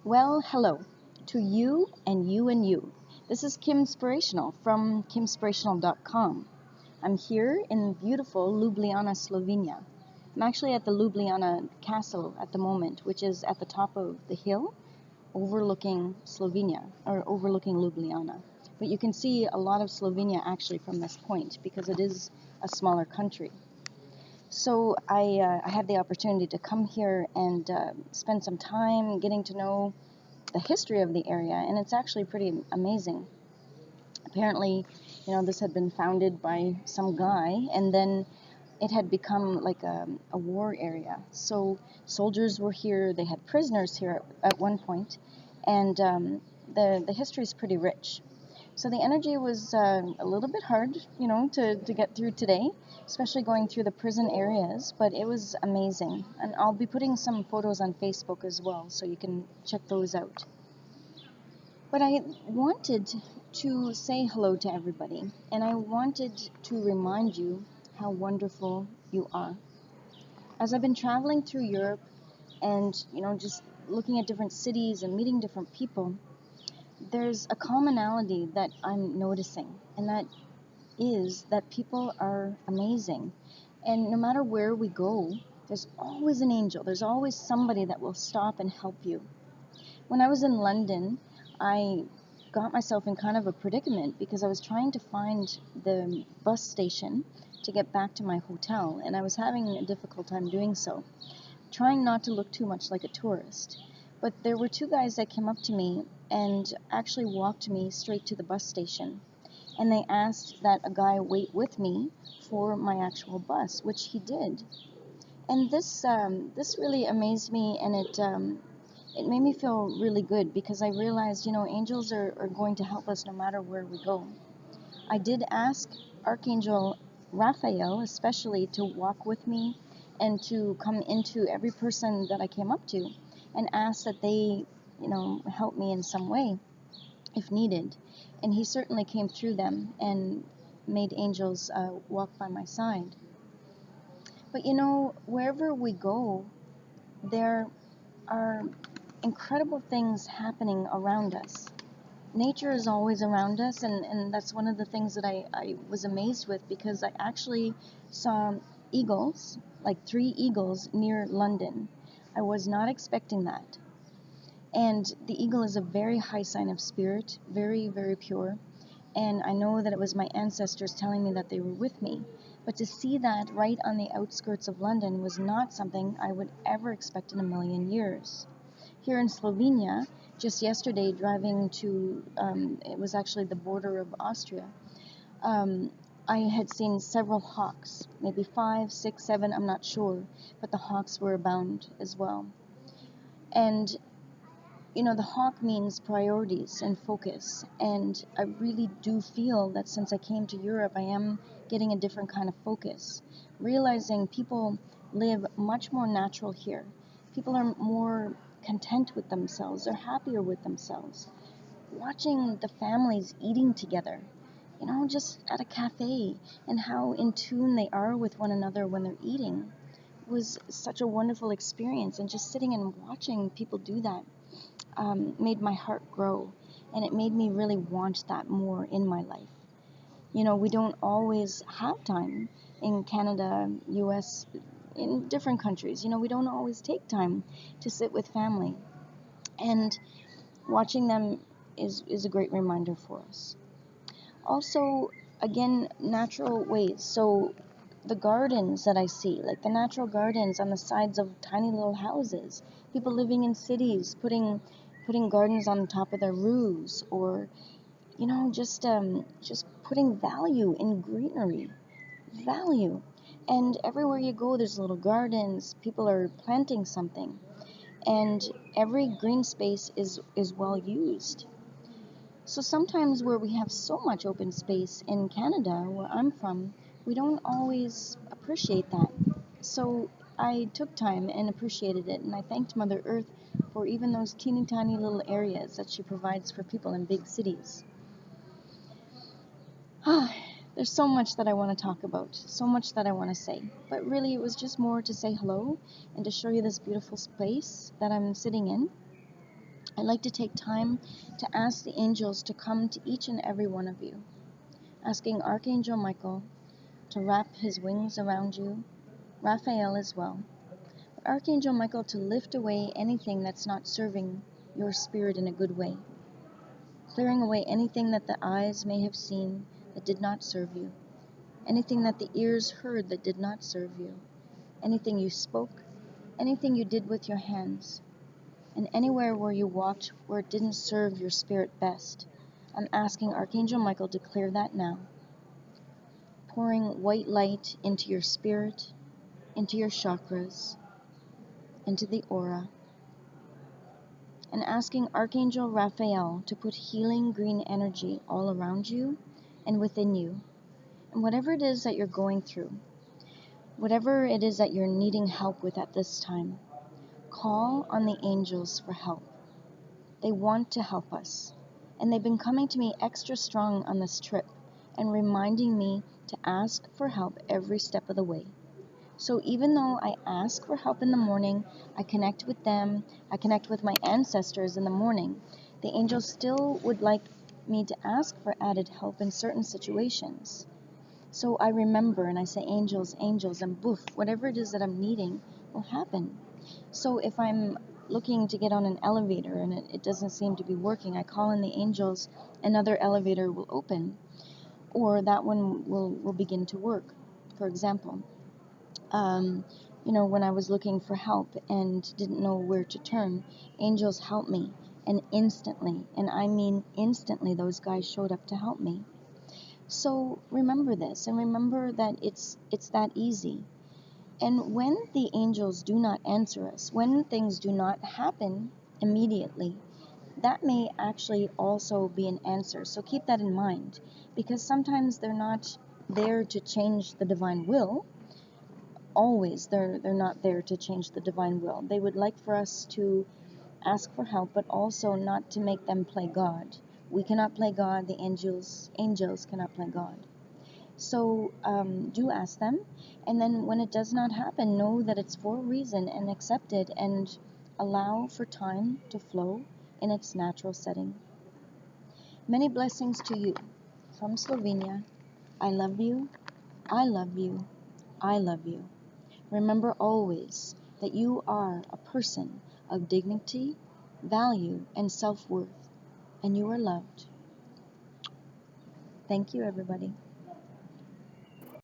Well, hello to you and you and you. This is Kimspirational from Kimspirational.com. I'm here in beautiful Ljubljana, Slovenia. I'm actually at the Ljubliana castle at the moment, which is at the top of the hill overlooking Slovenia, or overlooking Ljubljana. But you can see a lot of Slovenia actually from this point because it is a smaller country. So I had the opportunity to come here and spend some time getting to know the history of the area, and it's actually pretty amazing. Apparently, this had been founded by some guy, and then it had become like a war area. So soldiers were here, they had prisoners here at one point, and the history is pretty rich. So the energy was a little bit hard, to get through today, especially going through the prison areas, but it was amazing. And I'll be putting some photos on Facebook as well, so you can check those out. But I wanted to say hello to everybody, and I wanted to remind you how wonderful you are. As I've been traveling through Europe and, just looking at different cities and meeting different people, there's a commonality that I'm noticing, and that is that people are amazing. And no matter where we go, there's always an angel. There's always somebody that will stop and help you. When I was in London, I got myself in kind of a predicament because I was trying to find the bus station to get back to my hotel, and I was having a difficult time doing so, trying not to look too much like a tourist. But there were two guys that came up to me and actually walked me straight to the bus station. And they asked that a guy wait with me for my actual bus, which he did. And this really amazed me, and it made me feel really good because I realized, angels are going to help us no matter where we go. I did ask Archangel Raphael especially to walk with me and to come into every person that I came up to and ask that they, help me in some way if needed. And he certainly came through them and made angels walk by my side. But wherever we go, there are incredible things happening around us. Nature is always around us, and that's one of the things that I was amazed with, because I actually saw eagles, like 3 eagles near London. I was not expecting that. And the eagle is a very high sign of spirit, very, very pure. And I know that it was my ancestors telling me that they were with me. But to see that right on the outskirts of London was not something I would ever expect in a million years. Here in Slovenia, just yesterday driving to, it was actually the border of Austria, I had seen several hawks, maybe 5, 6, 7, I'm not sure, but the hawks were abound as well. And the hawk means priorities and focus, and I really do feel that since I came to Europe, I am getting a different kind of focus, realizing people live much more natural here. People are more content with themselves, they're happier with themselves. Watching the families eating together, just at a cafe, and how in tune they are with one another when they're eating, was such a wonderful experience. And just sitting and watching people do that made my heart grow, and it made me really want that more in my life. We don't always have time in Canada, US, in different countries. We don't always take time to sit with family, and watching them is a great reminder for us. Also, again, natural ways. So the gardens that I see, like the natural gardens on the sides of tiny little houses, people living in cities putting gardens on the top of their roofs, or just putting value in greenery, value. And everywhere you go, there's little gardens, people are planting something, and every green space is well used. So sometimes where we have so much open space in Canada, where I'm from, we don't always appreciate that. So I took time and appreciated it, and I thanked Mother Earth for even those teeny tiny little areas that she provides for people in big cities. There's so much that I want to talk about, so much that I want to say, but really it was just more to say hello and to show you this beautiful space that I'm sitting in. I'd like to take time to ask the angels to come to each and every one of you, asking Archangel Michael to wrap his wings around you, Raphael as well, but Archangel Michael to lift away anything that's not serving your spirit in a good way, clearing away anything that the eyes may have seen that did not serve you, anything that the ears heard that did not serve you, anything you spoke, anything you did with your hands, and anywhere where you walked where it didn't serve your spirit best. I'm asking Archangel Michael to clear that now, pouring white light into your spirit, into your chakras, into the aura, and asking Archangel Raphael to put healing green energy all around you and within you. And whatever it is that you're going through, whatever it is that you're needing help with at this time, call on the angels for help. They want to help us, and they've been coming to me extra strong on this trip and reminding me to ask for help every step of the way. So even though I ask for help in the morning, I connect with them, I connect with my ancestors in the morning, the angels still would like me to ask for added help in certain situations. So I remember and I say, angels, angels, and boof, whatever it is that I'm needing will happen. So if I'm looking to get on an elevator and it doesn't seem to be working, I call in the angels, another elevator will open, or that one will begin to work, for example. When I was looking for help and didn't know where to turn, angels helped me. And instantly, and I mean instantly, those guys showed up to help me. So remember this, and remember that it's that easy. And when the angels do not answer us, when things do not happen immediately, that may actually also be an answer. So keep that in mind, because sometimes they're not there to change the divine will. Always they're not there to change the divine will. They would like for us to ask for help, but also not to make them play God. We cannot play God. The angels cannot play God. So do ask them, and then when it does not happen, know that it's for a reason and accept it and allow for time to flow in its natural setting. Many blessings to you from Slovenia. I love you. I love you. I love you. Remember always that you are a person of dignity, value, and self-worth, and you are loved. Thank you, everybody.